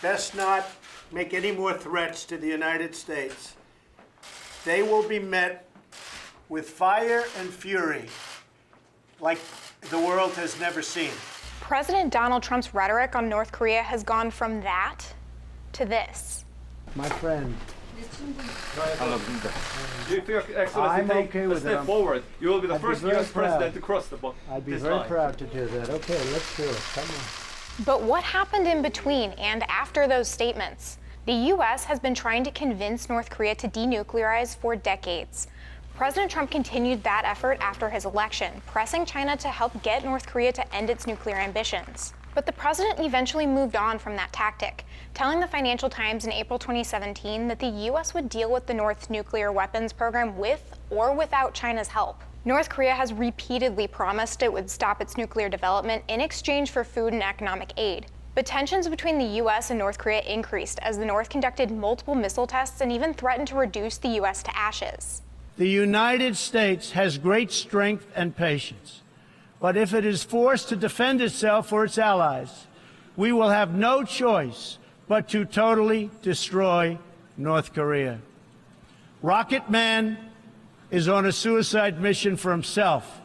best not make any more threats to the United States. They will be met with fire and fury like the world has never seen. President Donald Trump's rhetoric on North Korea has gone from that to this. My friend, Do you feel, Excellency, I'm take okay a with step it. forward? You will be the I'd be first very U.S. president proud. to cross the I'd be this very line. proud to do that. Okay, let's do it. Come on. But what happened in between and after those statements? The U.S. has been trying to convince North Korea to denuclearize for decades. President Trump continued that effort after his election, pressing China to help get North Korea to end its nuclear ambitions. But the president eventually moved on from that tactic, telling the Financial Times in April 2017 that the U.S. would deal with the North's nuclear weapons program with or without China's help. North Korea has repeatedly promised it would stop its nuclear development in exchange for food and economic aid. But tensions between the U.S. and North Korea increased as the North conducted multiple missile tests and even threatened to reduce the U.S. to ashes. The United States has great strength and patience. But if it is forced to defend itself or its allies, we will have no choice but to totally destroy North Korea. Rocket Man is on a suicide mission for himself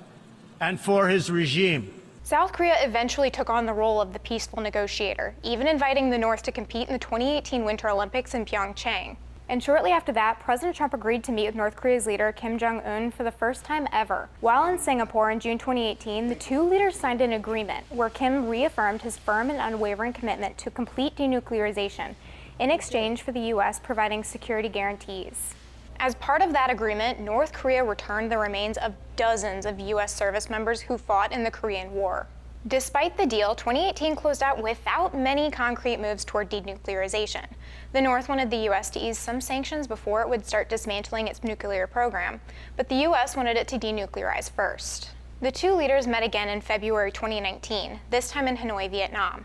and for his regime. South Korea eventually took on the role of the peaceful negotiator, even inviting the North to compete in the 2018 Winter Olympics in Pyeongchang. And shortly after that, President Trump agreed to meet with North Korea's leader Kim Jong-un for the first time ever. While in Singapore in June 2018, the two leaders signed an agreement where Kim reaffirmed his firm and unwavering commitment to complete denuclearization in exchange for the U.S. providing security guarantees. As part of that agreement, North Korea returned the remains of dozens of U.S. service members who fought in the Korean War. Despite the deal, 2018 closed out without many concrete moves toward denuclearization. The North wanted the U.S. to ease some sanctions before it would start dismantling its nuclear program, but the U.S. wanted it to denuclearize first. The two leaders met again in February 2019, this time in Hanoi, Vietnam.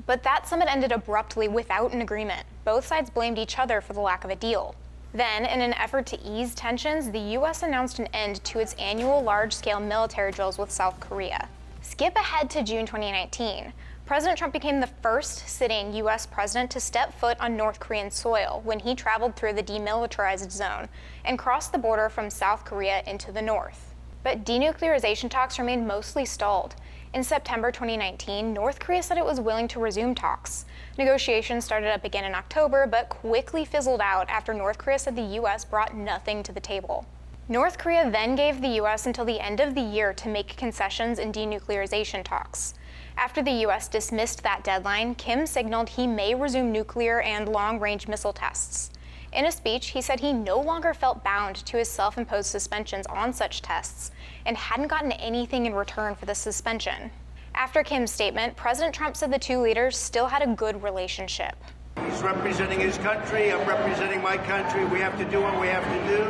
But that summit ended abruptly without an agreement. Both sides blamed each other for the lack of a deal. Then, in an effort to ease tensions, the U.S. announced an end to its annual large-scale military drills with South Korea. Skip ahead to June 2019. President Trump became the first sitting U.S. president to step foot on North Korean soil when he traveled through the demilitarized zone and crossed the border from South Korea into the north. But denuclearization talks remained mostly stalled. In September 2019, North Korea said it was willing to resume talks. Negotiations started up again in October, but quickly fizzled out after North Korea said the U.S. brought nothing to the table. North Korea then gave the U.S. until the end of the year to make concessions in denuclearization talks. After the U.S. dismissed that deadline, Kim signaled he may resume nuclear and long-range missile tests. In a speech, he said he no longer felt bound to his self-imposed suspensions on such tests and hadn't gotten anything in return for the suspension. After Kim's statement, President Trump said the two leaders still had a good relationship. He's representing his country, I'm representing my country. We have to do what we have to do.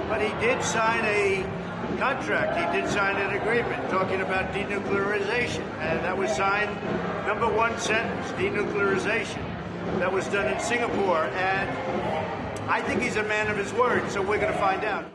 But he did sign a contract, he did sign an agreement talking about denuclearization. And that was signed, number one sentence, denuclearization. That was done in Singapore. And I think he's a man of his word, so we're going to find out.